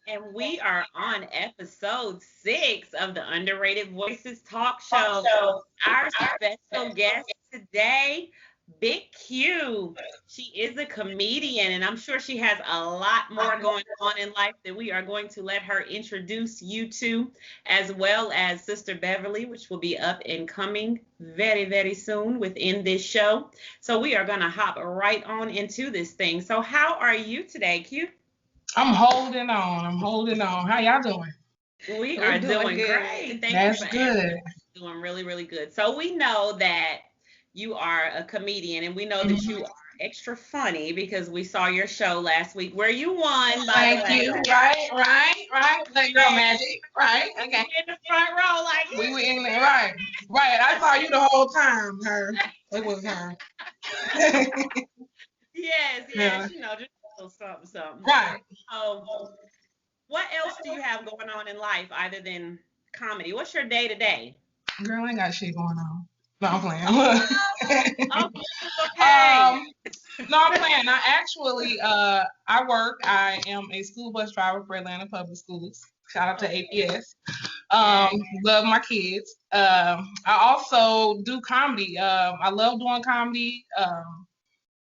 And we are on episode 6 of the Underrated Voices Talk Show. Our special guest today, Big Q. She is a comedian, and I'm sure she has a lot more going on in life that we are going to let her introduce you to, as well as Sister Beverly, which will be up and coming very, very soon within this show. So we are going to hop right on into this thing. So, how are you today, Q? I'm holding on. I'm holding on. How y'all doing? We are doing great. Thank you That's for good. asking. Doing really, really good. So we know that you are a comedian, and we know that Mhm. you are extra funny because we saw your show last week where you won, by the Thank way. you. Right. Play girl magic. Right. Okay. In the front row, like, We were in there. Right. Right. I saw you the whole time. Her. It was her. yes, Yeah. just a little something, something. Right. So, what else do you have going on in life other than comedy? What's your day to day? Girl, I ain't got shit going on. No, I'm playing. Look. Okay. No, I'm playing. I actually, I work. I am a school bus driver for Atlanta Public Schools. Shout out to APS. Love my kids. I also do comedy. I love doing comedy.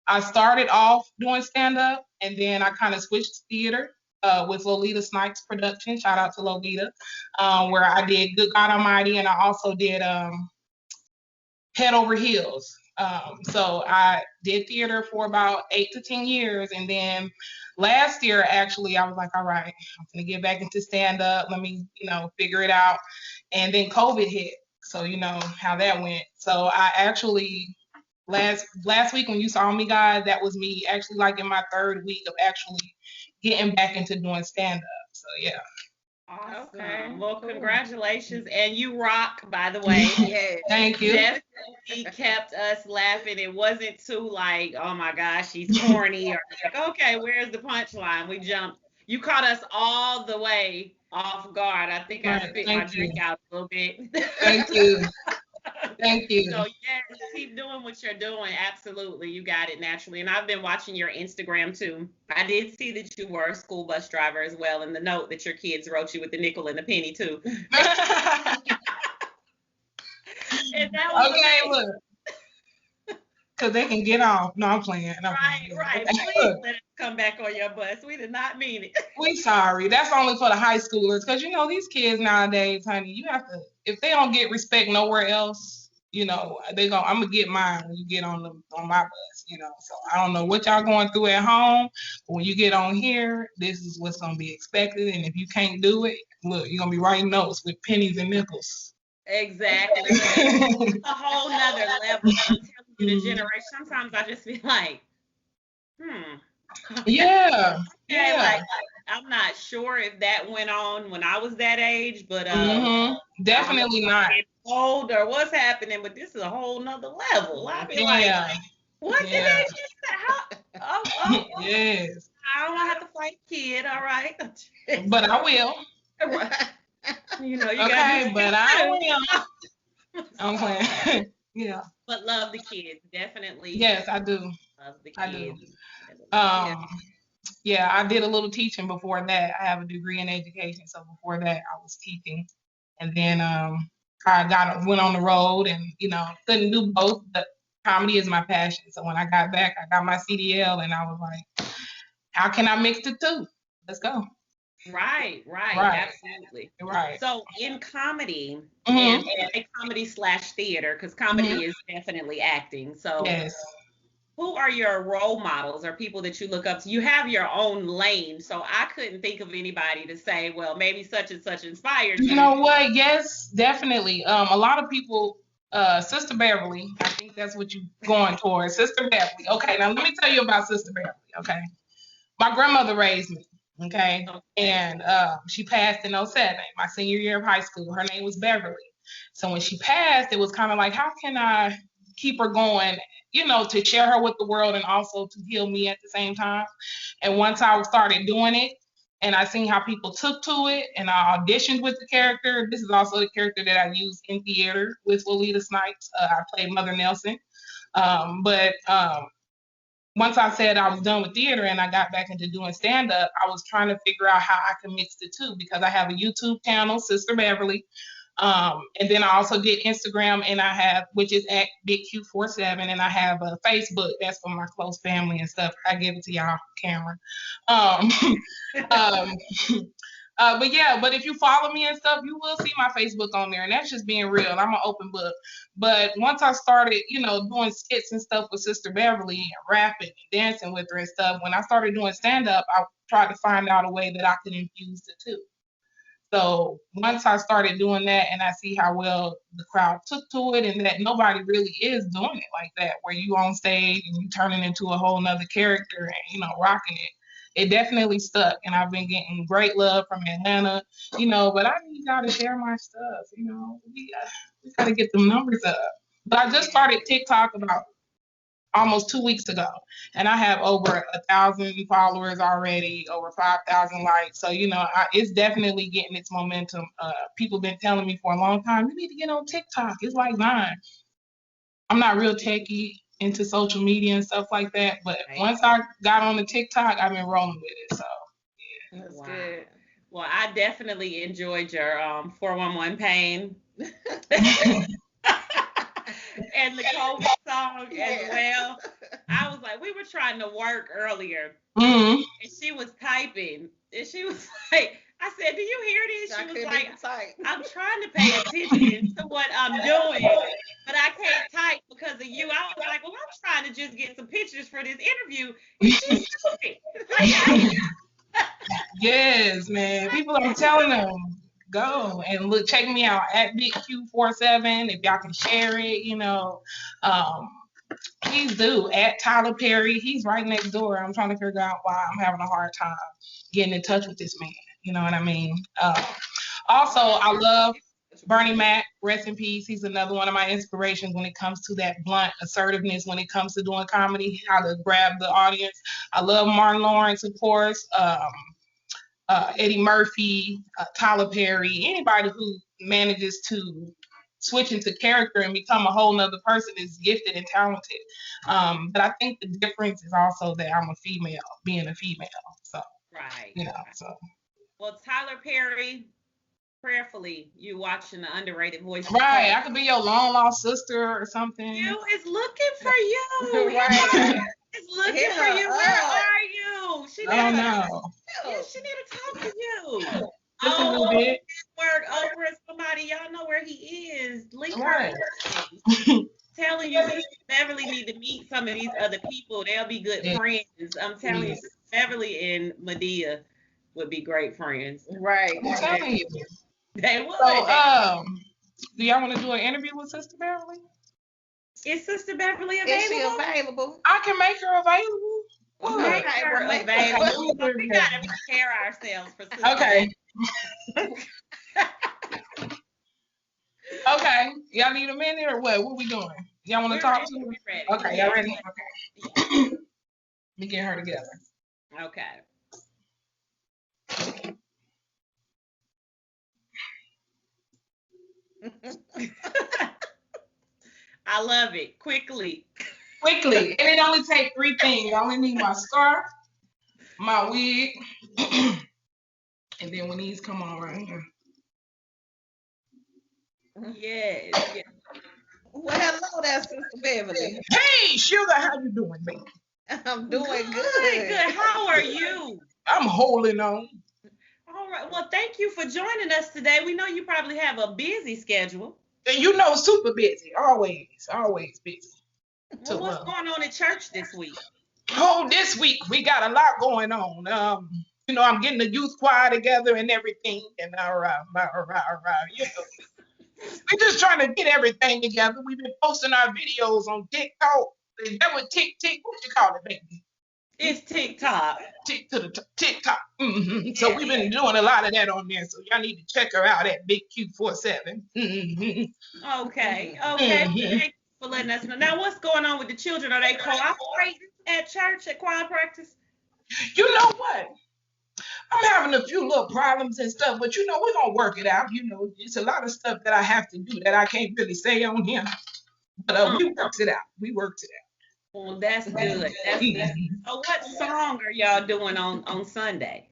I started off doing stand up, and then I kind of switched to theater. With Lolita Snipes production, shout out to Lolita, where I did Good God Almighty, and I also did Head Over Heels. So I did theater for about 8 to 10 years, and then last year actually I was like, all right, I'm gonna get back into stand up. Let me, figure it out. And then COVID hit, so you know how that went. So I actually last week when you saw me, guys, that was me actually like in my third week of actually getting back into doing stand up. So yeah. Awesome. Okay, Well, cool. congratulations. And you rock, by the way. Yes. Thank you. Definitely kept us laughing. It wasn't too like, oh my gosh, she's corny, or like, okay, where's the punchline? We jumped. You caught us all the way off guard. I think I Right. spit my Thank you. drink out a little bit. Thank you. Thank you. So yes, keep doing what you're doing. Absolutely, you got it naturally. And I've been watching your Instagram too. I did see that you were a school bus driver as well, and the note that your kids wrote you with the nickel and the penny too. And that was Okay, amazing. look, because they can get off. No, I'm playing. No, I'm playing. Right. Okay, Please look, let us come back on your bus. We did not mean it. we sorry. That's only for the high schoolers, because these kids nowadays, honey, you have to. If they don't get respect nowhere else, they go. I'm gonna get mine when you get on my bus. So I don't know what y'all going through at home, but when you get on here, this is what's gonna be expected. And if you can't do it, look, you're gonna be writing notes with pennies and nickels. Exactly. It's a whole nother level. I'm telling you, the generation. Sometimes I just feel like, hmm. Yeah. Okay, Yeah. like I'm not sure if that went on when I was that age, but Definitely not. getting old or what's happening, but this is a whole nother level. I be like, Yeah. what did Yeah. they just say? Oh, Yes. I don't have to fight kid, all right. But I will. You gotta Okay, do but I will. I'm So, playing. Yeah. but love the kids, definitely Yes, I do. love the I do. kids. Um, yeah, I did a little teaching before that. I have a degree in education, so before that I was teaching. And then I went on the road and, couldn't do both, but comedy is my passion. So when I got back, I got my CDL and I was like, how can I mix the two? Let's go. Right, Right. absolutely. Right. So in comedy, Mhm. and say comedy slash theater, because comedy Mhm. is definitely acting. So Yes. who are your role models or people that you look up to? You have your own lane, so I couldn't think of anybody to say, well, maybe such and such inspired You you. know what? Yes, definitely. A lot of people, Sister Beverly, I think that's what you're going towards. Sister Beverly. Okay, now let me tell you about Sister Beverly. Okay. My grandmother raised me. Okay. Okay. And she passed in '07, my senior year of high school. Her name was Beverly. So when she passed, it was kind of like, how can I keep her going, to share her with the world and also to heal me at the same time? And once I started doing it, and I seen how people took to it, and I auditioned with the character. This is also the character that I used in theater with Lolita Snipes. I played Mother Nelson. But once I said I was done with theater and I got back into doing stand up, I was trying to figure out how I can mix the two because I have a YouTube channel, Sister Beverly. And then I also did Instagram and I have, which is at BigQ47, and I have a Facebook that's for my close family and stuff. I give it to y'all, Cameron. Um, um, but yeah, but if you follow me and stuff, you will see my Facebook on there, and that's just being real. I'm an open book. But once I started, doing skits and stuff with Sister Beverly and rapping and dancing with her and stuff, when I started doing stand up, I tried to find out a way that I could infuse the two. So once I started doing that and I see how well the crowd took to it and that nobody really is doing it like that, where you on stage and you turning into a whole nother character and, rocking it. It definitely stuck and I've been getting great love from Atlanta, but I need y'all to share my stuff, we gotta get them numbers up. But I just started TikTok about almost 2 weeks ago, and I have over 1,000 followers already, over 5,000 likes. So it's definitely getting its momentum. People been telling me for a long time, you need to get on TikTok. It's like mine. I'm not real techy into social media and stuff like that, but once I got on the TikTok, I've been rolling with it. So yeah, that's good. Well, I definitely enjoyed your 411 pain. And the COVID song as well. I was like, we were trying to work earlier, and she was typing, and she was like, I said, do you hear this? She was like, I'm trying to pay attention to what I'm doing, but I can't type because of you. I was like, well, I'm trying to just get some pictures for this interview, and she's stupid. Yes, man. People are telling them, go and look, check me out at BigQ47 if y'all can share it, please do. At Tyler Perry, he's right next door. I'm trying to figure out why I'm having a hard time getting in touch with this man. You know what I mean? Also, I love Bernie Mac, rest in peace. He's another one of my inspirations when it comes to that blunt assertiveness when it comes to doing comedy, how to grab the audience. I love Martin Lawrence, of course. Eddie Murphy, Tyler Perry, anybody who manages to switch into character and become a whole nother person is gifted and talented. But I think the difference is also that I'm a female, being a female. So, right. So. Well, Tyler Perry, prayerfully, you watching the Underrated Voices. Right, I could be your long lost sister or something. You is looking for you. Right. Is looking for you. Where are you? She don't know. Yeah, she need to talk to you. Just a little bit. Work over somebody. Y'all know where he is. Link right. her. Telling you, Sister Beverly need to meet some of these other people. They'll be good friends. I'm telling you, Sister Beverly and Medea would be great friends. Right. I'm telling you. They would. So, do y'all want to do an interview with Sister Beverly? Is Sister Beverly available? Is she available? I can make her available. Make her available. We gotta prepare ourselves for Sister Okay. Okay. Y'all need a minute or what? What we doing? Y'all want to talk to me? Okay, y'all ready? Okay. Let me get her together. Okay. I love it. Quickly. And it only takes 3 things. I only need my scarf, my wig, and then when these come on right here. Yes. Well, hello there, Sister Beverly. Hey, sugar, how you doing, baby? I'm doing good. Good. How are you? I'm holding on. All right. Well, thank you for joining us today. We know you probably have a busy schedule. And super busy. Always busy. Well, what's going on at church this week? Oh, this week we got a lot going on. I'm getting the youth choir together and everything. And all right. We're just trying to get everything together. We've been posting our videos on TikTok. Is that what What you call it, baby? It's TikTok. TikTok. Mm-hmm. So we've been doing a lot of that on there. So y'all need to check her out at BigQ47. Mm-hmm. Okay. Thank you for letting us know. Now, what's going on with the children? Are they cooperating at church, at choir practice? You know what? I'm having a few little problems and stuff, but we're gonna work it out. It's a lot of stuff that I have to do that I can't really say on here. But we worked it out. Well, that's good. That's good. So what song are y'all doing on Sunday?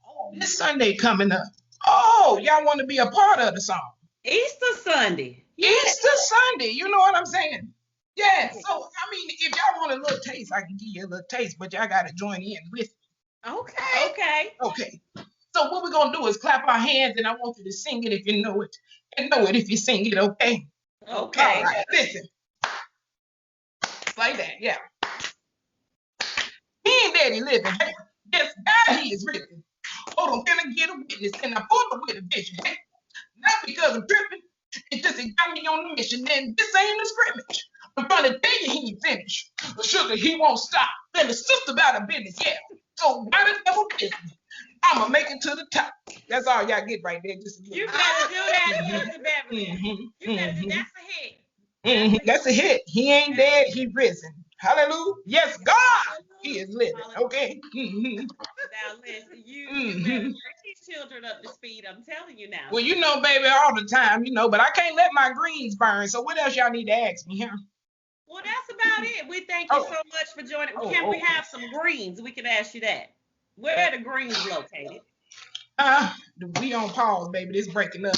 Oh, this Sunday coming up. Oh, y'all want to be a part of the song? Easter Sunday. Yeah. Easter Sunday. You know what I'm saying? Yeah. So I mean, if y'all want a little taste, I can give you a little taste, but y'all got to join in with me. Okay. Okay. Okay. So what we're gonna do is clap our hands, and I want you to sing it if you know it, and know it if you sing it. Okay. All Okay. right. Listen. It's like that. Yeah. He ain't dead, he living. Hey, yes, God, he is risen. Hold on, can I get a witness? Can I pull up with a vision? Hey, not because I'm tripping. It's just he got me on the mission, and this ain't a scrimmage. I'm trying to tell you he ain't finished. But sugar, he won't stop. And the sister about a business, yeah. So why the devil business? I'ma make it to the top. That's all y'all get right there. Just a You little. better do that, Sister Beverly. You better do that's a hit. That's a hit. He ain't dead, he risen. Hallelujah. Yes, God, he is living. Okay. Now listen, you better bring these children up to speed. I'm telling you now. Well, you know, baby, all the time, you know, but I can't let my greens burn. So what else y'all need to ask me here? Well, that's about it. We thank you so much for joining. Can we have some greens? We can ask you that. Where are the greens located? We on pause, baby. This breaking up.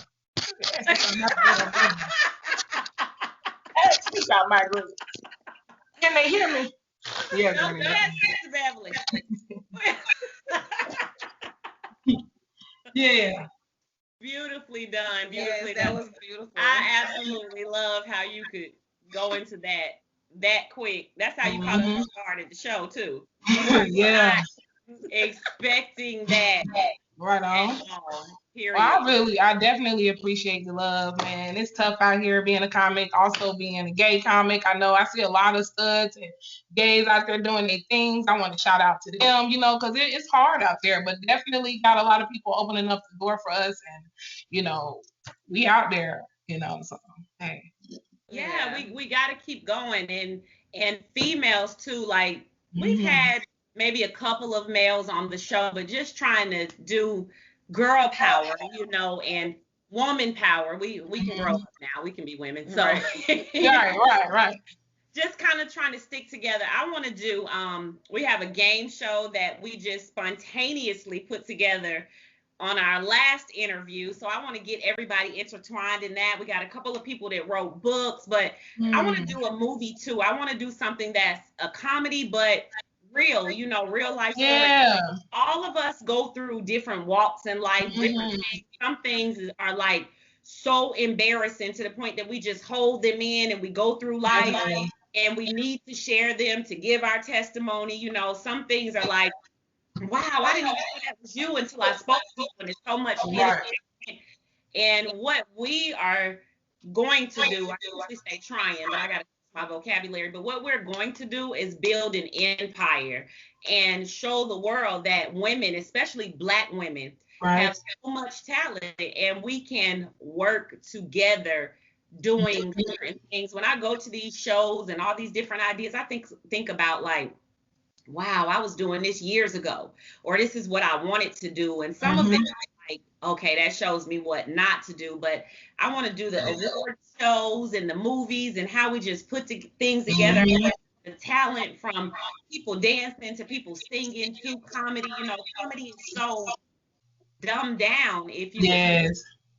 Ask me about my greens. Can they hear me? Yeah, No, go ahead, Sister Beverly. Yeah. Beautifully done. Beautifully Yes, that done. was beautiful. I absolutely love how you could go into that quick. That's how you probably started the show too. Yeah. Not expecting that Right at on. all. Well, Period. I definitely appreciate the love, man. It's tough out here being a comic, also being a gay comic. I know I see a lot of studs and gays out there doing their things. I want to shout out to them, you know, because it's hard out there, but definitely got a lot of people opening up the door for us. And, you know, we out there, you know, so, hey. Yeah, we got to keep going, and females too. Like we've had maybe a couple of males on the show, but just trying to do girl power, and woman power. We can grow up now. We can be women. So Right. just kind of trying to stick together. I want to do we have a game show that we just spontaneously put together on our last interview. So I want to get everybody intertwined in that. We got a couple of people that wrote books, but I want to do a movie too. I want to do something that's a comedy, but real, real life story. All of us go through different walks in life, different things. Some things are like so embarrassing to the point that we just hold them in and we go through life and we need to share them to give our testimony. Some things are like, wow, I didn't even know that was you until I spoke to you, and it's so much hidden. And what we are going to do, I usually say trying, but I got to my vocabulary. But what we're going to do is build an empire and show the world that women, especially Black women, have so much talent, and we can work together doing certain things. When I go to these shows and all these different ideas, I think about like, wow, I was doing this years ago, or this is what I wanted to do. And some of it, like, okay, that shows me what not to do. But I want to do the award shows and the movies and how we just put things together. The talent from people dancing to people singing to comedy. Comedy is so dumbed down, if you would,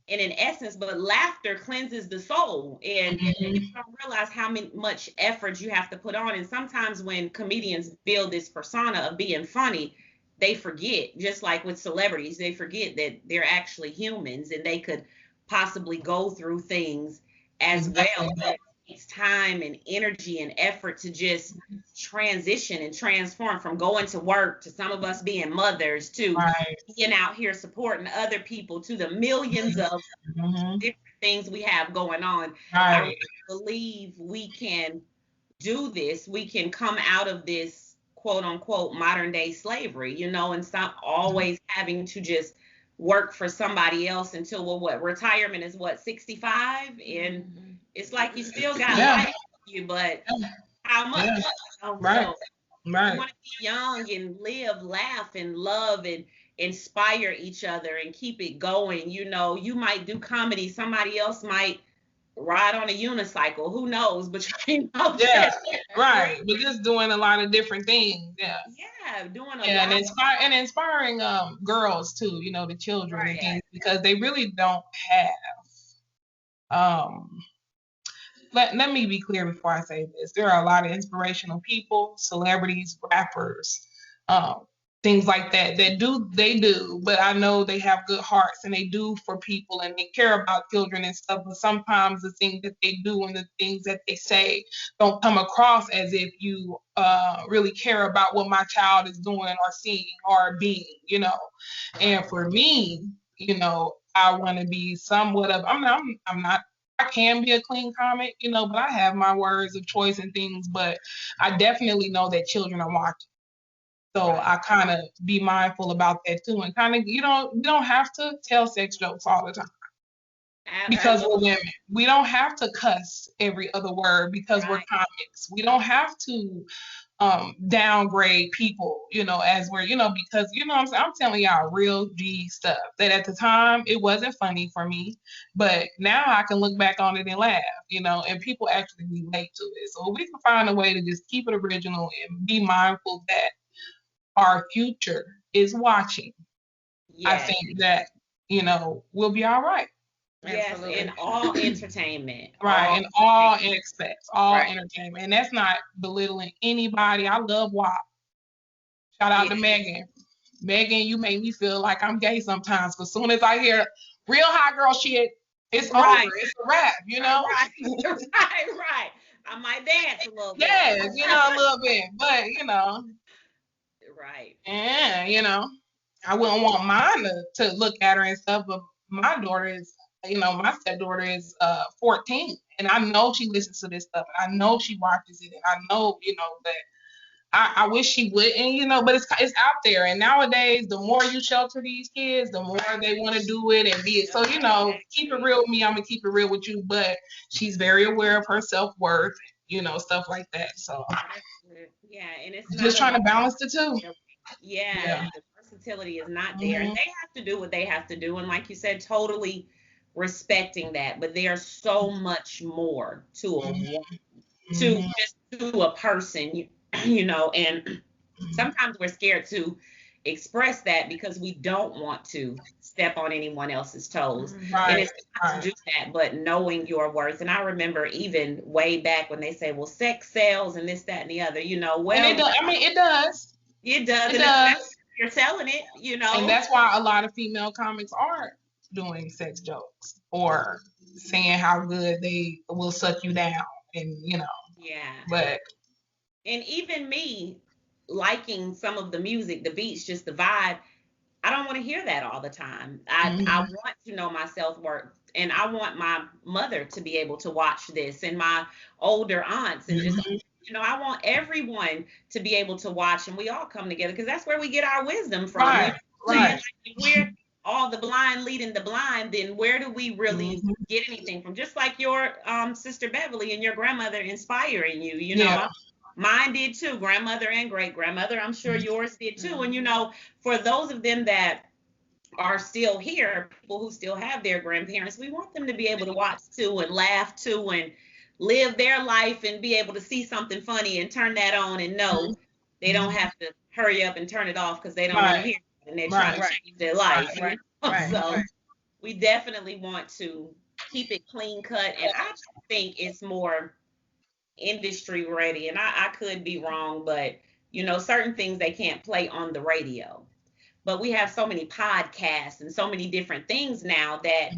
in essence, but laughter cleanses the soul, and you don't realize how much effort you have to put on. And sometimes when comedians build this persona of being funny, they forget, just like with celebrities, they forget that they're actually humans and they could possibly go through things as well. But it takes time and energy and effort to just transition and transform from going to work to some of us being mothers to being out here supporting other people to the millions of different things we have going on. I really believe we can do this. We can come out of this quote unquote modern day slavery, and stop always having to just work for somebody else until retirement is 65, and it's like you still got life in you, but how much? So we want to be young and live, laugh, and love and inspire each other and keep it going. You might do comedy, somebody else might ride on a unicycle. Who knows? But you know, Yeah, just right. But just doing a lot of different things. Yeah. yeah, doing a Yeah, lot. and inspiring girls too, the children and Right. things, because they really don't have let me be clear before I say this. There are a lot of inspirational people, celebrities, rappers, um, things like that they do, but I know they have good hearts and they do for people and they care about children and stuff. But sometimes the things that they do and the things that they say don't come across as if you really care about what my child is doing or seeing or being. And for me, I want to be somewhat of I'm not I can be a clean comment, but I have my words of choice and things, but I definitely know that children are watching. So Right. I kind of be mindful about that too. And kind of, you don't have to tell sex jokes all the time because we're women. We don't have to cuss every other word because we're Right. comics. We don't have to downgrade people, as we're, because I'm saying, I'm telling y'all real G stuff that at the time it wasn't funny for me, but now I can look back on it and laugh, and people actually relate to it. So we can find a way to just keep it original and be mindful that our future is watching. I Yes. think that, we'll be all right. Yes, Absolutely. in all entertainment. Right, All in all entertainment. aspects, all Right. entertainment. And that's not belittling anybody. I love WAP. Shout out to Yeah. Megan. Megan, you make me feel like I'm gay sometimes. Because as soon as I hear real hot girl shit, it's Right. over. It's a wrap. Right. Right. I might dance a little bit. Yes, a little bit. But, Right. yeah, I wouldn't want mine to look at her and stuff. But my daughter is, my stepdaughter is 14. And I know she listens to this stuff. And I know she watches it. And I know, that I wish she wouldn't, but it's out there. And nowadays, the more you shelter these kids, the more they want to do it and be it. So, keep it real with me. I'm going to keep it real with you. But she's very aware of her self worth, stuff like that. So, That's good. Yeah, and it's not just trying about to balance the two. yeah, Yeah. the versatility is not there. And Hmm. they have to do what they have to do. And like you said, totally respecting that. But there's so much more to a Hmm. to Hmm. just to a person, and sometimes we're scared to express that because we don't want to step on anyone else's toes. And Right. it's not to Right. do that, but knowing your worth. And I remember even way back when they say, well, sex sells and this, that, and the other, And it well, does. I mean, it does. it does. It And it's not does. you're selling it, And that's why a lot of female comics aren't doing sex jokes or saying how good they will suck you down and Yeah. but And even me liking some of the music, the beats, just the vibe, I don't want to hear that all the time. I mhm, want to know my self worth, and I want my mother to be able to watch this, and my older aunts, and just mhm, I want everyone to be able to watch, and we all come together because that's where we get our wisdom from. right, What I'm saying? right. Like, if we're all the blind leading the blind, then where do we really Mhm, get anything from? Just like your sister Beverly and your grandmother inspiring you. yeah. Mine did too, grandmother and great grandmother. I'm sure yours did too. And Mhm. for those of them that are still here, people who still have their grandparents, we want them to be able to watch too and laugh too and live their life and be able to see something funny and turn that on and know they don't Mhm, have to hurry up and turn it off because they don't want to right, hear it and they're trying to right, Right. change their right. life. Right. Right. Mhm, So we definitely want to keep it clean cut. And I just think it's more industry ready. And I could be wrong, but certain things they can't play on the radio. But we have so many podcasts and so many different things now that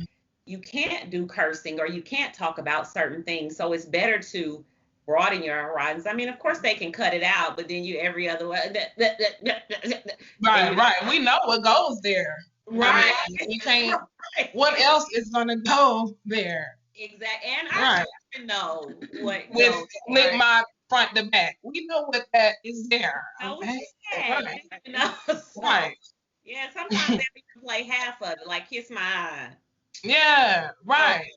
you can't do cursing or you can't talk about certain things. So it's better to broaden your horizons. I mean, of course they can cut it out, but then you every other way. And right, right. We know what goes there. I right, mean, we can't. right, What else is gonna go there? exactly. And our Right. children know what With goes lick there. my front to back. We know what that is there. Know what Okay. you said, Right. So Right. yeah, sometimes they even play half of it, like kiss my eye. Yeah. Oh, Right.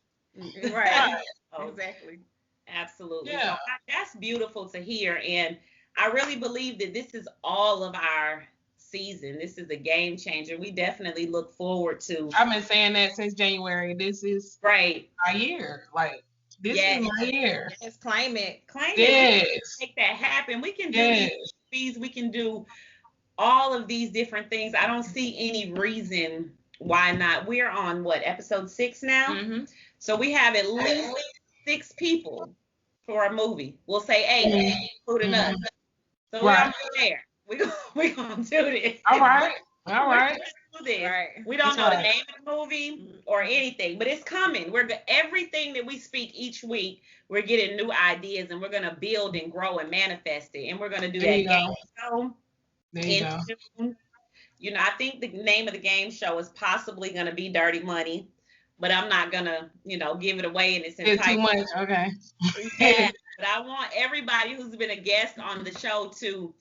Right. Right. oh, Exactly. absolutely. So Yeah. that's beautiful to hear. And I really believe that this is all of our season. This is a game changer. We definitely look forward to I've been saying that since January. This is great. my year. Like This Yes. is my year. Let's claim it. Claim it. We Yes. can make that happen. We can do Yes. these movies. We can do all of these different things. I don't see any reason why not. We're on what, episode 6 now? Mm-hmm. So we have at least 6 people for a movie. We'll say 8, including us. So we're Right. almost there. We're gonna do this. All right. We're All right. gonna do this. Right. We don't That's know the right. name of the movie or anything, but it's coming. Everything that we speak each week, we're getting new ideas, and we're gonna build and grow and manifest it. And we're gonna do There that you game go. show There you in go. June. You know, I think the name of the game show is possibly gonna be Dirty Money, but I'm not gonna, give it away in its It's too entirety. much. Okay. Yeah, but I want everybody who's been a guest on the show to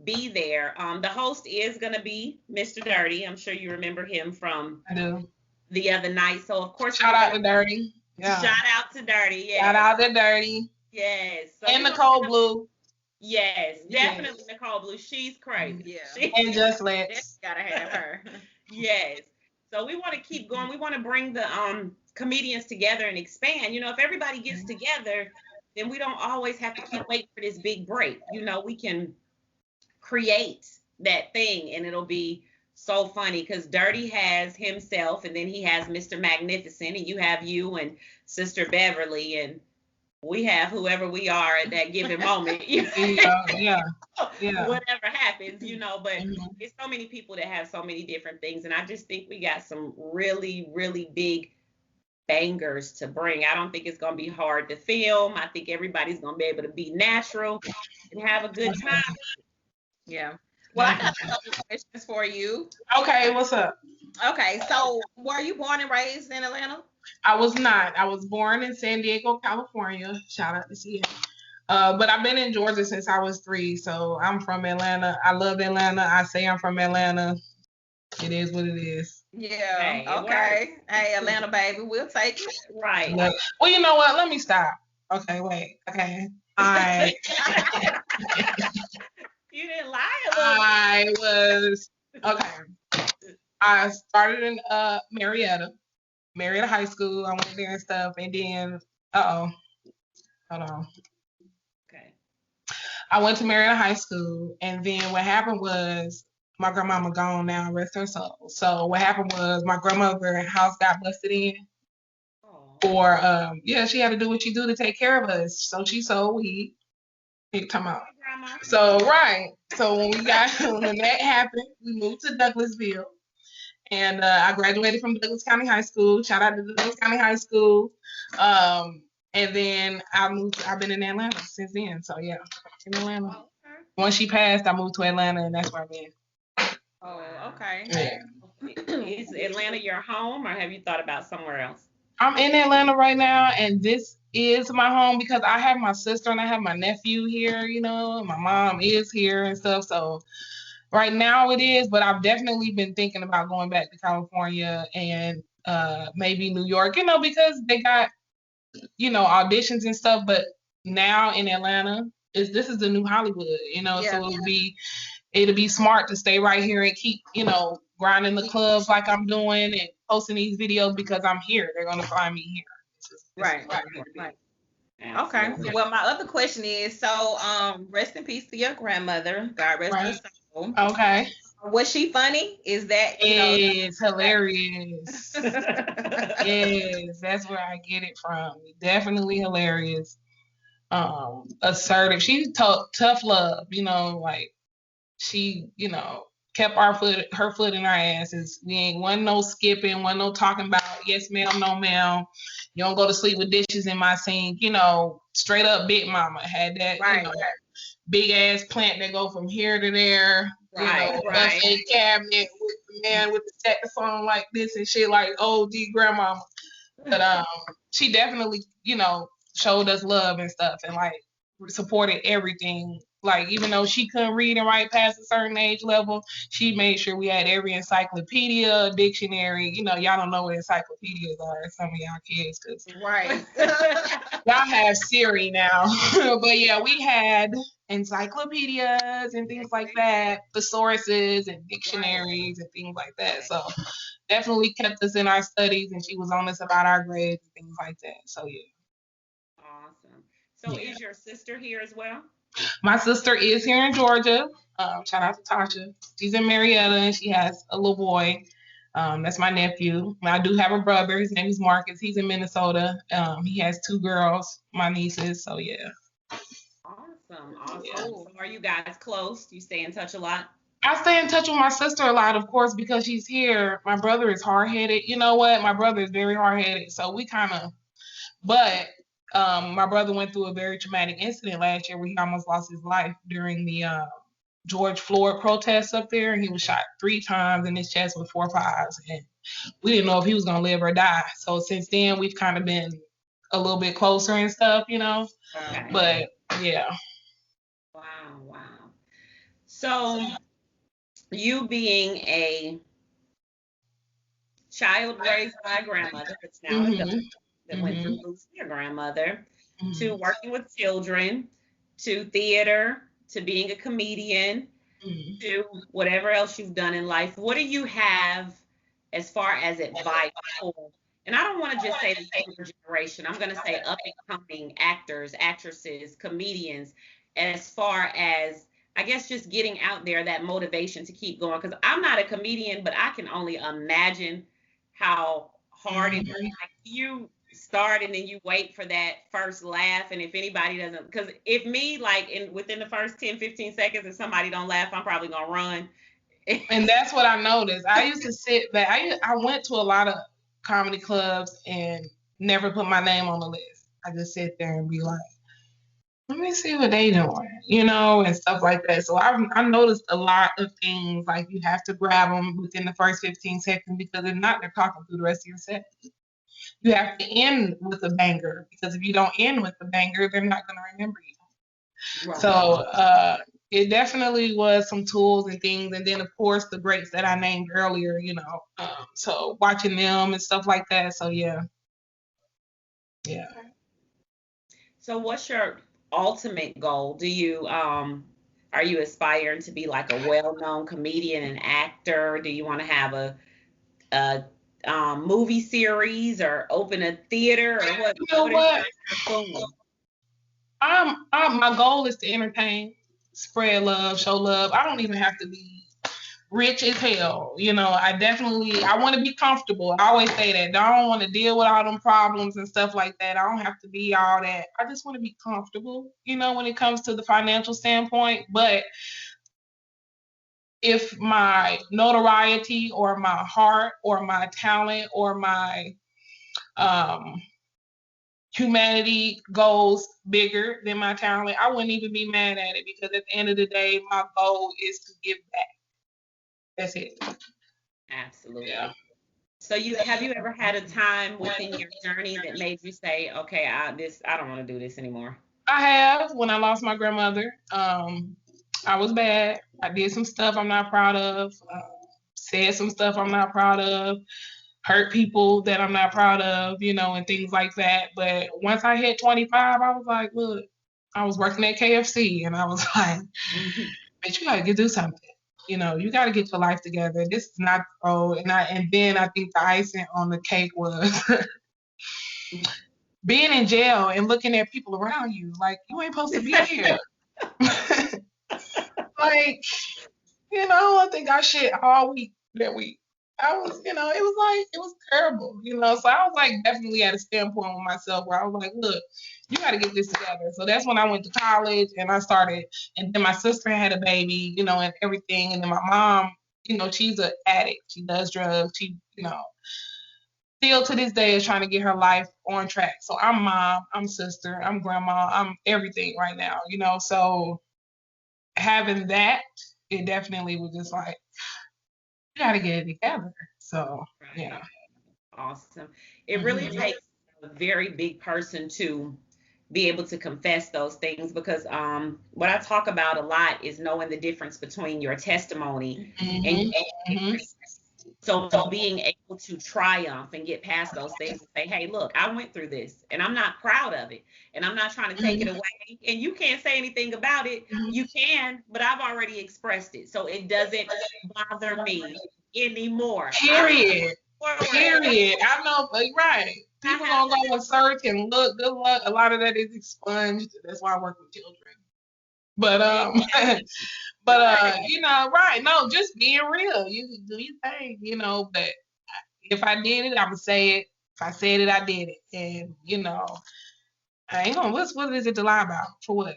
be there. The host is going to be Mr. Dirty. I'm sure you remember him from I do. the other night. So, of course, Shout out to Dirty. Yeah. Shout out to Dirty. Yes. Shout out to Dirty. Yes. So And Nicole Blue. Yes, definitely Nicole Blue. She's crazy. Yeah. And Just Let's. Gotta have her. Yes. So we want to keep going. We want to bring the comedians together and expand. If everybody gets together, then we don't always have to keep waiting for this big break. We can create that thing, and it'll be so funny because Dirty has himself, and then he has Mr. Magnificent, and you have you and Sister Beverly, and we have whoever we are at that given moment. Yeah. Whatever happens, but it's so many people that have so many different things, and I just think we got some really, really big bangers to bring. I don't think it's going to be hard to film. I think everybody's going to be able to be natural and have a good time. Yeah. Well, I got a couple questions for you. Okay, what's up? Okay, so were you born and raised in Atlanta? I was not. I was born in San Diego, California. Shout out to CA. But I've been in Georgia since I was 3, so I'm from Atlanta. I love Atlanta. I say I'm from Atlanta. It is what it is. Yeah. Hey, Okay. Hey, Atlanta baby, we'll take it. Right. Well, you know what? Let me stop. Okay, wait. Okay. You didn't lie a little. I was okay. I started in Marietta High School. I went there and stuff, and then hold on. Okay. I went to Marietta High School, and then what happened was my grandmama gone now, rest her soul. So what happened was my grandmother's house got busted in. Or she had to do what she do to take care of us. So she sold weed. Come out. So when that happened, we moved to Douglasville, and I graduated from Douglas County High School. Shout out to Douglas County High School. And then I've been in Atlanta since then. So yeah, in Atlanta. Okay. Once she passed, I moved to Atlanta, and that's where I've been. Oh, okay. Yeah. Is Atlanta your home, or have you thought about somewhere else? I'm in Atlanta right now, and this is my home because I have my sister and I have my nephew here, and my mom is here and stuff. So right now it is, but I've definitely been thinking about going back to California and maybe New York, because they got, auditions and stuff. But now in Atlanta, this is the new Hollywood, so it'll be smart to stay right here and keep, grinding the clubs like I'm doing and posting these videos because I'm here. They're gonna find me here. Right. Okay. Well, my other question is, so rest in peace to your grandmother. God rest her soul. Okay. Was she funny? Is that It's hilarious. Yes, that's where I get it from. Definitely hilarious. Assertive. She's tough love, like she, kept her foot in our asses. We ain't no skipping, no talking about yes ma'am, no ma'am. You don't go to sleep with dishes in my sink, straight up big mama. Had that, big ass plant that go from here to there. Buffet cabinet with the man with the saxophone like this and shit like OG grandmama. But she definitely, showed us love and stuff and like supported everything. Like even though she couldn't read and write past a certain age level, she made sure we had every encyclopedia, dictionary. Y'all don't know what encyclopedias are. Some of y'all kids, cause y'all have Siri now. But yeah, we had encyclopedias and things like that, thesauruses and dictionaries and things like that. So definitely kept us in our studies, and she was on us about our grades and things like that. So yeah. So is your sister here as well? My sister is here in Georgia. Shout out to Tasha. She's in Marietta and she has a little boy. That's my nephew. I do have a brother. His name is Marcus. He's in Minnesota. He has 2 girls, my nieces. So yeah. Awesome. Yeah. So are you guys close? Do you stay in touch a lot? I stay in touch with my sister a lot, of course, because she's here. My brother is hard-headed. You know what? My brother is very hard-headed. So we kind of, but my brother went through a very traumatic incident last year where he almost lost his life during the George Floyd protests up there. And he was shot 3 times in his chest with 4.5s. And we didn't know if he was going to live or die. So since then, we've kind of been a little bit closer and stuff, you know. Okay. But yeah. Wow. So you being a child raised by a grandmother that's now adult, that went through losing your grandmother, to working with children, to theater, to being a comedian, to whatever else you've done in life, what do you have as far as advice for, and I don't want to just say the younger generation, I'm going to say up and coming actors, actresses, comedians, as far as, I guess, just getting out there, that motivation to keep going? Because I'm not a comedian, but I can only imagine how hard it is. Like, you start and then you wait for that first laugh, and if anybody doesn't, because if me, like, within the first 10-15 seconds, if somebody don't laugh, I'm probably gonna run. And that's what I noticed. I used to sit back. I went to a lot of comedy clubs and never put my name on the list. I just sit there and be like, let me see what they doing, you know, and stuff like that. So I noticed a lot of things, like you have to grab them within the first 15 seconds, because if not, they're talking through the rest of your set. You have to end with a banger, because if you don't end with a banger, they're not going to remember you. Right. So it definitely was some tools and things. And then, of course, the greats that I named earlier, you know, so watching them and stuff like that. So, yeah. Yeah. So what's your ultimate goal? Do you, are you aspiring to be like a well-known comedian and actor? Do you want to have a movie series or open a theater, or what? You know what? My goal is to entertain, spread love, show love. I don't even have to be rich as hell. You know, I want to be comfortable. I always say that. I don't want to deal with all them problems and stuff like that. I don't have to be all that. I just want to be comfortable, you know, when it comes to the financial standpoint. But if my notoriety or my heart or my talent or my humanity goes bigger than my talent, I wouldn't even be mad at it, because at the end of the day, my goal is to give back. That's it. Absolutely. Yeah. So have you ever had a time within your journey that made you say, okay, I don't want to do this anymore? I have. When I lost my grandmother, I was bad. I did some stuff I'm not proud of, said some stuff I'm not proud of, hurt people that I'm not proud of, you know, and things like that. But once I hit 25, I was like, look, I was working at KFC, and I was like, bitch, you gotta do something. You know, you gotta get your life together. This is not and then I think the icing on the cake was being in jail and looking at people around you like, you ain't supposed to be here. Like, you know, I think I shit all week that week. I was, you know, it was terrible, you know. So I was like definitely at a standpoint with myself where I was like, look, you got to get this together. So that's when I went to college and I started, and then my sister had a baby, you know, and everything. And then my mom, you know, she's an addict. She does drugs. She, you know, still to this day is trying to get her life on track. So I'm mom, I'm sister, I'm grandma, I'm everything right now, you know. So having that, it definitely was just like, you got to get it together. So, yeah. Awesome. It really takes a very big person to be able to confess those things, because what I talk about a lot is knowing the difference between your testimony and so being able to triumph and get past those things and say, hey, look, I went through this and I'm not proud of it and I'm not trying to take it away, and you can't say anything about it. You can, but I've already expressed it, so it doesn't bother me anymore. Period. I know, right. People gonna go and search and look. Good luck. A lot of that is expunged. That's why I work with children. But you know, right? No, just being real. You do your thing, you know. But if I did it, I'ma say it. If I said it, I did it. And you know, I ain't gonna. What is it to lie about? For what?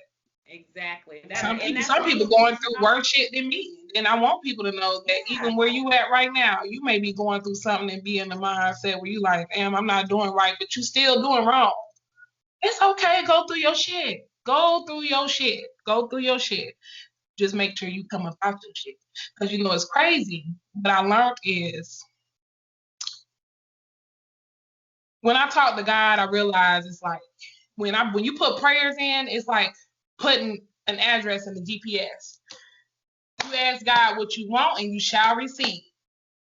Exactly. Some people going through worse shit than me. And I want people to know that even where you at right now, you may be going through something and be in the mindset where you like, damn, I'm not doing right, but you still doing wrong. It's okay. Go through your shit. Go through your shit. Go through your shit. Just make sure you come up out your shit. Because you know it's crazy. What I learned is when I talk to God, I realize it's like when you put prayers in, it's like putting an address in the GPS. You ask God what you want and you shall receive.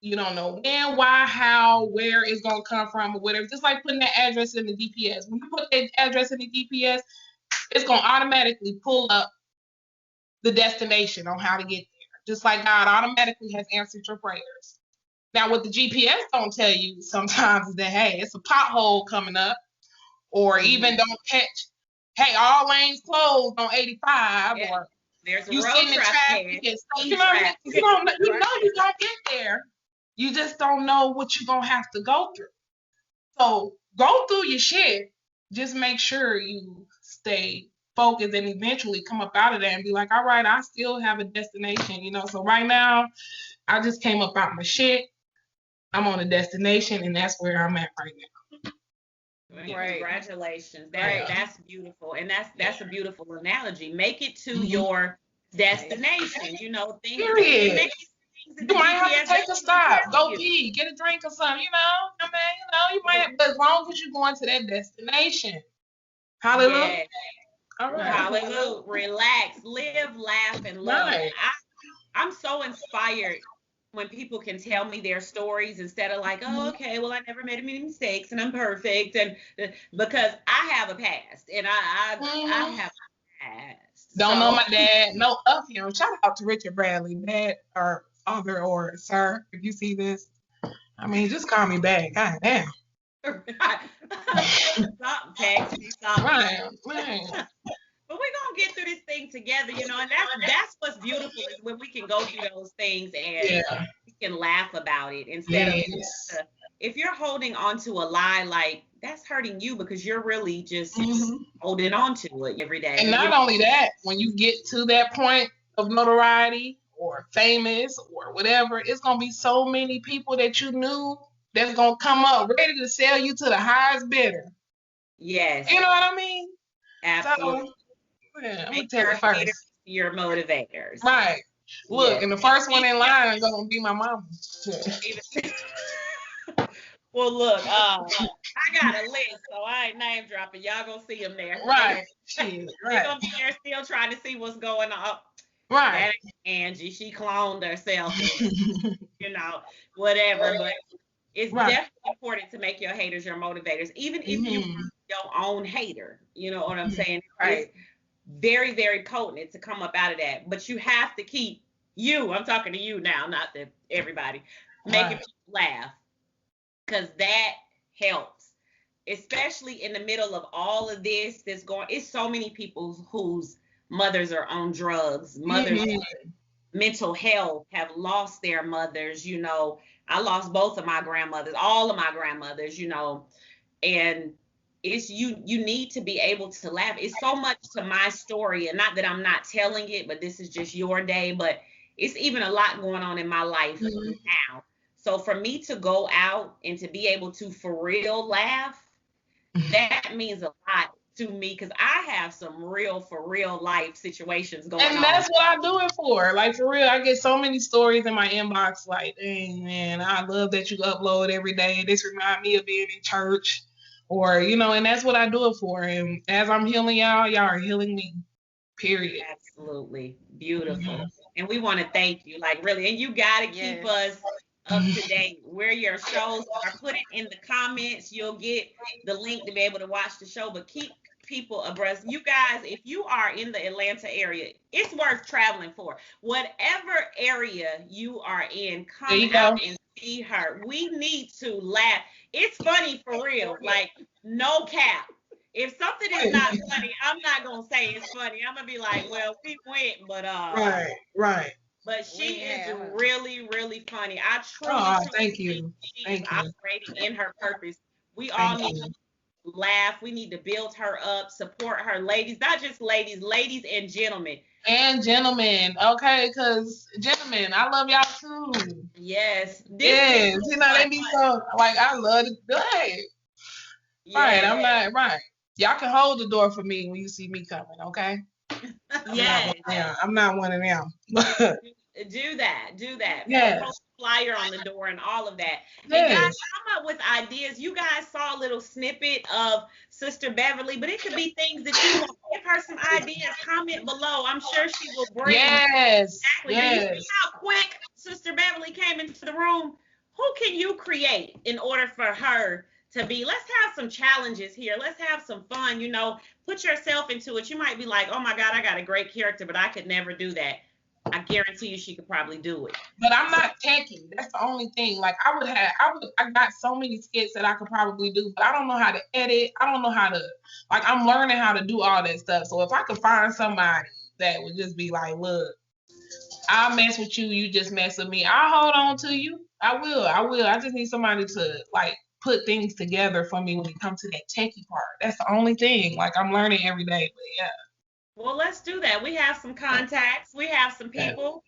You don't know when, why, how, where it's gonna come from or whatever. Just like putting that address in the GPS. When you put that address in the GPS, it's gonna automatically pull up the destination on how to get there. Just like God automatically has answered your prayers. Now, what the GPS don't tell you sometimes is that, hey, it's a pothole coming up, or even don't catch, hey, all lanes closed on 85, or there's you sitting in traffic and stuff. You know what I mean? You know you're gonna get there. You just don't know what you're gonna have to go through. So go through your shit. Just make sure you stay focused and eventually come up out of that and be like, all right, I still have a destination, you know. So right now, I just came up out my shit. I'm on a destination, and that's where I'm at right now. Right. Congratulations. That's beautiful. And that's a beautiful analogy. Make it to your destination. You know, Period. You might have to take a stop, go pee, get a drink or something, you know. I mean, you know, you might, but as long as you're going to that destination. Hallelujah. Yes. All right. Hallelujah. Relax, live, laugh, and love. Right. I'm so inspired when people can tell me their stories instead of like, oh, okay, well, I never made any mistakes and I'm perfect, and because I have a past and I have a past. Don't know my dad. No of him. Shout out to Richard Bradley, dad or father or sir, if you see this. I mean, just call me back. God damn. Stop, Paxi. Stop. Right. But we're gonna get through this thing together, you know, and that's what's beautiful is when we can go through those things and we can laugh about it instead of if you're holding on to a lie, like that's hurting you because you're really just holding on to it every day. And not only that, when you get to that point of notoriety or famous or whatever, it's gonna be so many people that you knew that's gonna come up ready to sell you to the highest bidder. Yes. You know what I mean? Absolutely. So, I'm gonna tell you first. Your motivators. Right. Look, and the first one in line is gonna be my mama. Well, look, I got a list, so I ain't name dropping. Y'all gonna see them there. Right. They're gonna be there still trying to see what's going on. Right. That Angie, she cloned herself. You know, whatever. But it's definitely important to make your haters your motivators, even if you your own hater. You know what I'm saying? Right. It's very, very potent to come up out of that. But you have to keep I'm talking to you now, not to everybody, making people laugh. Because that helps, especially in the middle of all of this that's going. It's so many people whose mothers are on drugs, mothers mental health, have lost their mothers. You know, I lost both of my grandmothers, all of my grandmothers. You know, and it's you need to be able to laugh. It's so much to my story, and not that I'm not telling it, but this is just your day. But it's even a lot going on in my life now. So for me to go out and to be able to for real laugh, that means a lot to me because I have some real for real life situations going on. And that's what I do it for. Like for real, I get so many stories in my inbox like, dang man, I love that you upload every day. This reminds me of being in church. Or, you know, and that's what I do it for. And as I'm healing y'all are healing me. Period. Absolutely. Beautiful. And we want to thank you. Like really, and you gotta keep us up to date where your shows are. Put it in the comments. You'll get the link to be able to watch the show, but keep people abreast. You guys, if you are in the Atlanta area, it's worth traveling for. Whatever area you are in, come out and see her. We need to laugh. It's funny for real. Like, no cap. If something is not funny, I'm not gonna say it's funny. I'm gonna be like, well, we went, but Right. But she is really, really funny. I Oh, truly thank think you. she is Thank you. operating in her purpose. We all Thank need you. to laugh. We need to build her up, support her, ladies, not just ladies and gentlemen. And gentlemen, okay, because gentlemen, I love y'all too. Yes. Yes, you know, they be so, like, I love it. Hey, right, I'm not, right. Y'all can hold the door for me when you see me coming, okay? Yes. I'm not one of them. Do that. Yes. Post a flyer on the door and all of that. Yes. And guys, come up with ideas. You guys saw a little snippet of Sister Beverly, but it could be things that you want. Give her some ideas. Comment below. I'm sure she will bring. Yes. Exactly. Yes. Do you see how quick Sister Beverly came into the room? Who can you create in order for her to be? Let's have some challenges here. Let's have some fun. You know, put yourself into it. You might be like, oh my God, I got a great character, but I could never do that. I guarantee you she could probably do it. But I'm not techie. That's the only thing. Like I got so many skits that I could probably do, but I don't know how to edit. I don't know how to, like, I'm learning how to do all that stuff. So if I could find somebody that would just be like, look, I'll mess with you, you just mess with me, I'll hold on to you. I will. I just need somebody to, like, put things together for me when it comes to that techie part. That's the only thing. Like, I'm learning every day, but yeah. Well, let's do that. We have some contacts. We have some people.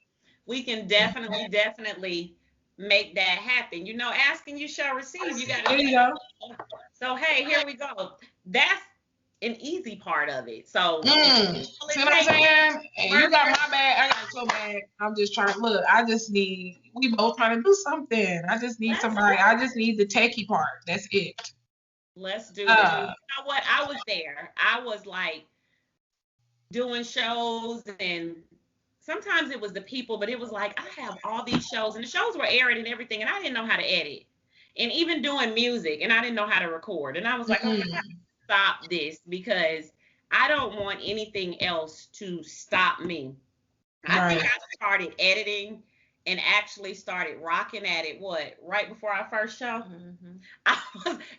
We can definitely make that happen. You know, asking you shall receive. You got to. There you go. So, hey, here we go. That's an easy part of it. So, see what I'm saying? And you got my bag, I got your bag. I'm just trying. Look, we both trying to do something. I just need somebody. I just need the techie part. That's it. Let's do this. You know what? I was there. I was like doing shows, and sometimes it was the people, but it was like I have all these shows, and the shows were airing and everything, and I didn't know how to edit, and even doing music, and I didn't know how to record, and I was like, okay, I have to stop this because I don't want anything else to stop me. I think I started editing and actually started rocking at it right before our first show.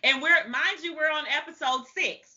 And we're on episode 6.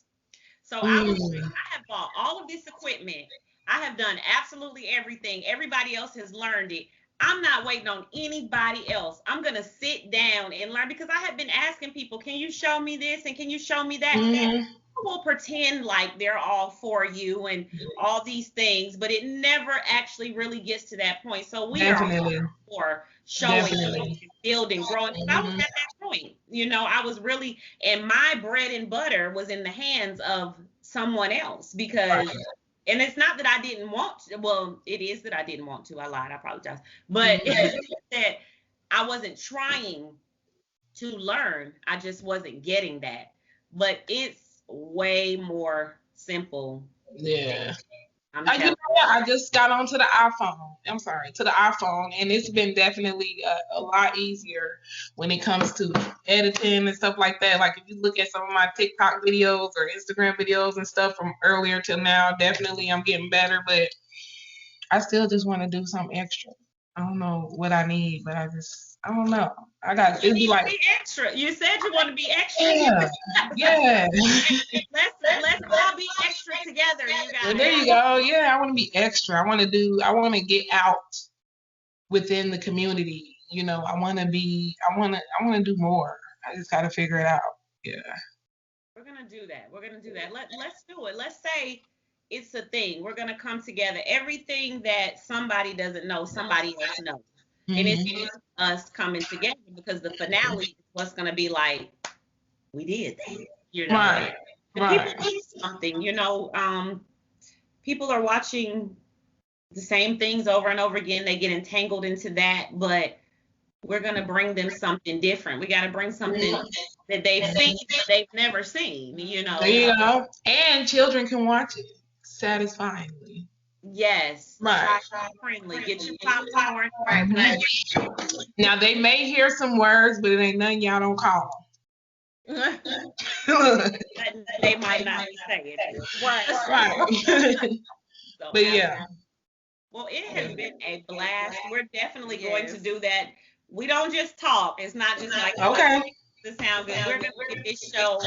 So I have bought all of this equipment. I have done absolutely everything. Everybody else has learned it. I'm not waiting on anybody else. I'm going to sit down and learn because I have been asking people, can you show me this and can you show me that? People will pretend like they're all for you and all these things, but it never actually really gets to that point. So we are for showing, building, growing. I was at that point. You know, I was really, and my bread and butter was in the hands of someone else because, and it's not that I didn't want to, well, it is that I didn't want to. I lied. I apologize. But it's that I wasn't trying to learn. I just wasn't getting that. But it's way more simple. Yeah. You know what? I just got onto the iPhone. To the iPhone, and it's been definitely a lot easier when it comes to editing and stuff like that. Like if you look at some of my TikTok videos or Instagram videos and stuff from earlier till now, definitely I'm getting better, but I still just want to do something extra. I don't know what I need, but I don't know. It'd be like be extra. You said you want to be extra. Yeah. Let's all be extra together, you guys. Well, there you go. Yeah, I want to be extra. I want to get out within the community. You know, I want to do more. I just got to figure it out. Yeah. We're going to do that. Let's do it. Let's say it's a thing. We're going to come together. Everything that somebody doesn't know, somebody else knows. And it's just us coming together because the finale is what's going to be like, we did that. You know, right. People need something, you know, people are watching the same things over and over again. They get entangled into that, but we're going to bring them something different. We got to bring something that they've seen, that they've never seen, you know. There you go. And children can watch it satisfyingly. Yes. Right. Friendly. Get your popcorn. Now, they may hear some words, but it ain't nothing y'all don't call them. They might not be saying it. Right. But yeah. Well, it has been a blast. We're definitely going to do that We don't just talk. It's not just like okay. This sound good. We're gonna get this show.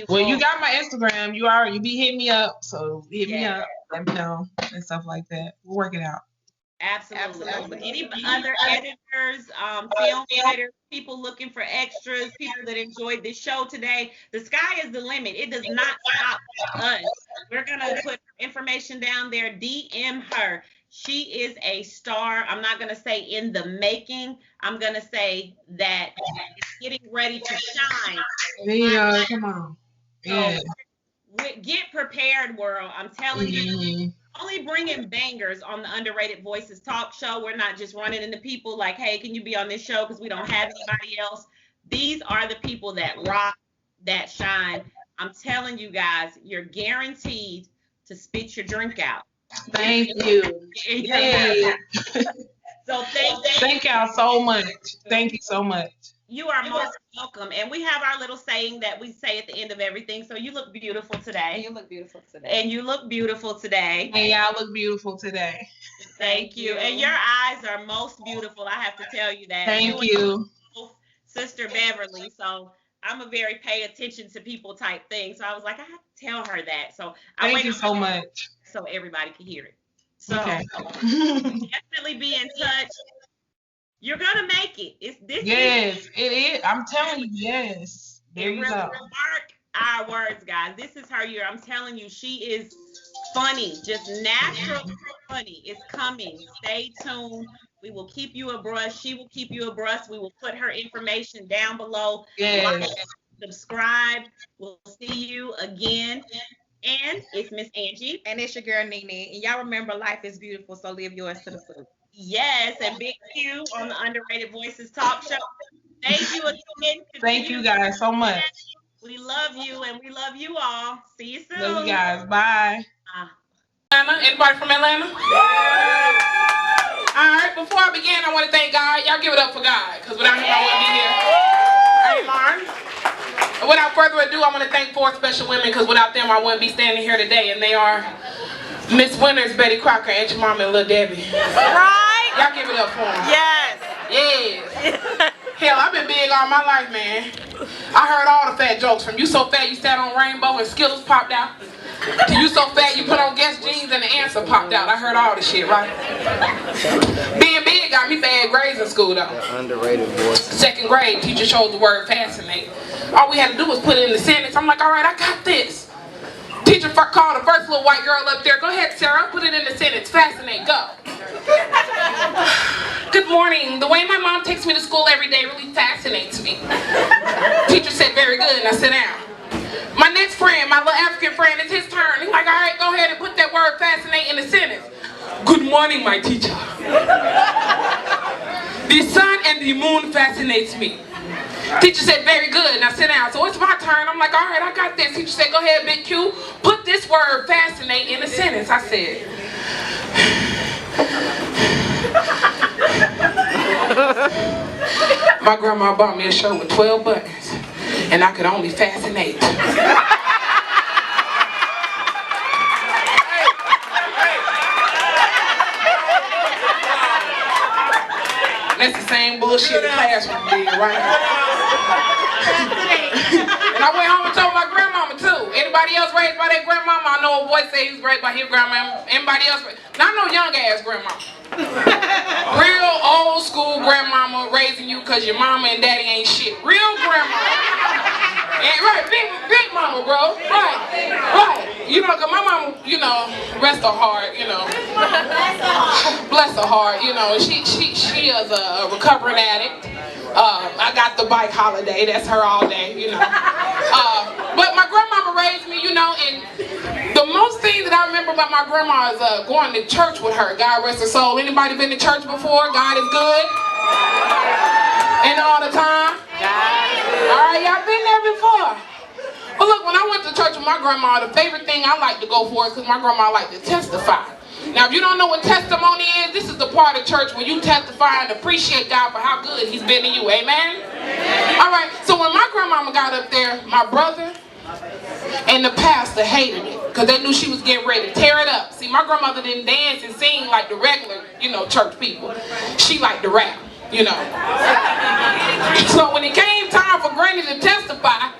Well, you got my Instagram. You be hitting me up, so hit me up, let me know, and stuff like that. We'll work it out. Absolutely. Any other editors, film writers, people looking for extras, people that enjoyed this show today? The sky is the limit. It does not stop for us. We're gonna put information down there. DM her. She is a star. I'm not gonna say in the making. I'm gonna say that it's getting ready to shine. There you go. Come on. Yeah. So, get prepared, world. I'm telling you. Only bringing bangers on the Underrated Voices talk show. We're not just running into people like, hey, can you be on this show because we don't have anybody else. These are the people that rock, that shine. I'm telling you guys, you're guaranteed to spit your drink out. Thank you. Yay. So thank y'all so much. Thank you so much. You are most welcome. And we have our little saying that we say at the end of everything. So you look beautiful today. You look beautiful today. And you look beautiful today. And y'all look beautiful today. Thank you. And your eyes are most beautiful. I have to tell you that. Thank you. Sister Beverly. So I'm a very pay attention to people type thing. So I was like, I have to tell her that. So thank you so much. So everybody can hear it. So okay. Definitely be in touch. You're gonna make it. It is. I'm telling you, yes. There you go. Mark our words, guys. This is her year. I'm telling you, she is funny, just natural funny. It's coming. Stay tuned. We will keep you abreast. She will keep you abreast. We will put her information down below. Yes. Like, subscribe. We'll see you again. And it's Miss Angie. And it's your girl Nene. And y'all remember, life is beautiful, so live yours to the full. Yes, and Big Q on the Underrated Voices talk show. Thank you again. Thank you guys so much. We love you, and we love you all. See you soon. Love you guys. Bye. Atlanta? Anybody from Atlanta? Yeah. All right, before I begin, I want to thank God. Y'all give it up for God, because without him, I wouldn't be here. Amen. Without further ado, I want to thank 4 special women, because without them, I wouldn't be standing here today, and they are Miss Winters, Betty Crocker, Aunt your Mama, and Lil Debbie. Right? Y'all give it up for them. Yes. Yes. Hell, I've been big all my life, man. I heard all the fat jokes, from you so fat you sat on Rainbow and Skittles popped out, to you so fat you put on Guess jeans and the answer popped out. I heard all the shit, right? Being big got me bad grades in school, though. Underrated voice. 2nd grade, teacher showed the word fascinate. All we had to do was put it in the sentence. I'm like, all right, I got this. Teacher called the first little white girl up there. Go ahead, Sarah. Put it in the sentence. Fascinate. Go. Good morning. The way my mom takes me to school every day really fascinates me. Teacher said, very good. Now sit down. My next friend, my little African friend, it's his turn. He's like, all right, go ahead and put that word fascinate in the sentence. Good morning, my teacher. The sun and the moon fascinates me. Teacher said, very good, now sit down. So it's my turn. I'm like, all right, I got this. Teacher said, go ahead, Big Q, put this word fascinate in a sentence. I said, my grandma bought me a shirt with 12 buttons, and I could only fascinate. That's the same bullshit the classroom did, right? And I went home and told my grandmama too. Anybody else raised by their grandmama? I know a boy say he was raised by his grandmama. Anybody else? Now I know young ass grandmama. Real old school grandmama raising you because your mama and daddy ain't shit. Real grandmama. And, right, big mama, bro. Right. You know, cause my mama, you know, rest her heart, you know. Bless her heart, you know. She is a recovering addict. I got the bike holiday, that's her all day, you know. But my grandmama raised me, you know, and the most thing that I remember about my grandma is going to church with her. God rest her soul. Anybody been to church before? God is good. And all the time. Alright, y'all been there before. But look, when I went to church with my grandma, the favorite thing I like to go for is because my grandma liked to testify. Now, if you don't know what testimony is, this is the part of church where you testify and appreciate God for how good he's been to you. Amen? Alright, so when my grandmama got up there, my brother and the pastor hated it because they knew she was getting ready to tear it up. See, my grandmother didn't dance and sing like the regular, you know, church people. She liked to rap. you know. So when it came time for Granny to testify,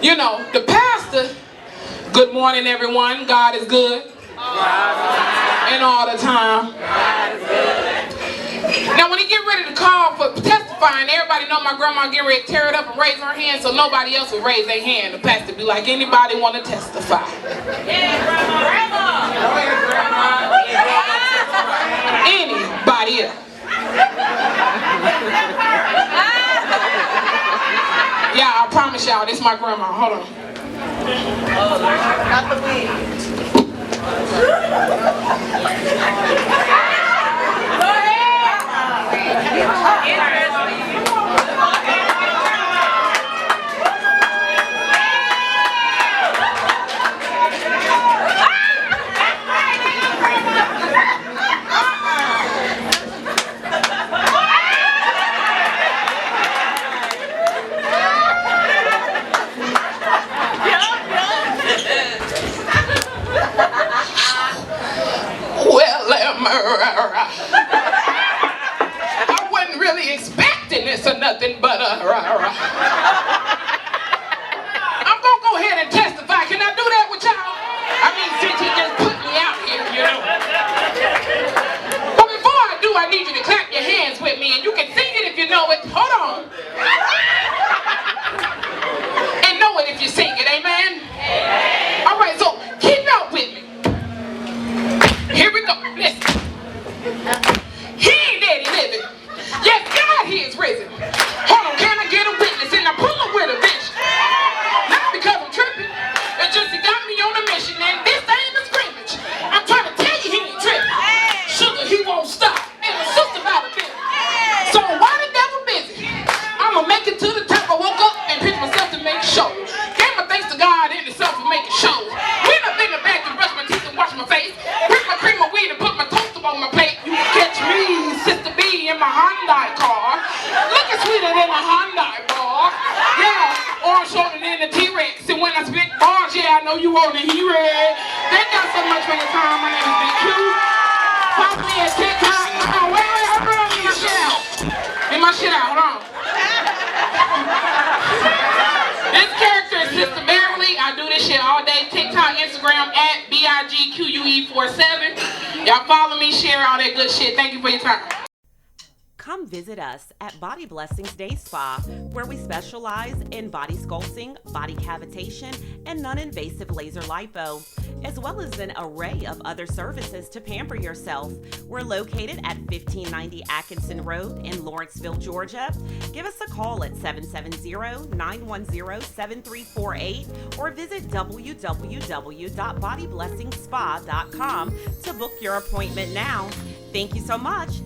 you know, the pastor, good morning everyone, God is good. And all the time. Now when he get ready to call for testifying, everybody know my grandma get ready to tear it up and raise her hand so nobody else would raise their hand. The pastor be like, anybody want to testify? Yeah, grandma. Anybody else? Yeah, I promise y'all, this is my grandma. Hold on. Not the wig. Go ahead. I wasn't really expecting this or nothing, but I'm gonna go ahead and testify. Can I do that with y'all? I mean, since he just put me out here, you know. But before I do, I need you to clap your hands with me, and you can sing it if you know it. Hold on. And know it if you sing it, amen? All right, so keep up with me. Here we go. Listen. He ain't dead, he living. Yes, God, he is risen. Hold on, can I get a witness? And I pull him with a bitch. Not because I'm tripping. It's just he got me on a mission. And this ain't a scrimmage. I'm trying to tell you he ain't tripping. Sugar, he won't stop. And my sister about a bit. So why the devil busy? I'ma make it to the top. I woke up and picked myself to make a show. Gave my thanks to God and himself for making shows. Went up in the back and brushed my teeth and washed my face. Picked my cream of weed and put my toast on my plate. You can catch me, Sister B, in my Hyundai car. Looking sweeter than a Hyundai bar. Yeah, orange shoulder than a T-Rex. And when I spit bars, yeah, I know you want to hear it. Thank y'all so much for your time. My name is Big Q. Pop me a TikTok. Wait, hold on, get my shit out. Get my shit out, hold on. This character is Sister Beverly. I do this shit all day. TikTok, Instagram, at BIGQUE47. Y'all follow me, share all that good shit. Thank you for your time. Come visit us at Body Blessings Day Spa, where we specialize in body sculpting, body cavitation, and non-invasive laser lipo, as well as an array of other services to pamper yourself. We're located at 1590 Atkinson Road in Lawrenceville, Georgia. Give us a call at 770-910-7348 or visit www.bodyblessingspa.com to book your appointment now. Thank you so much.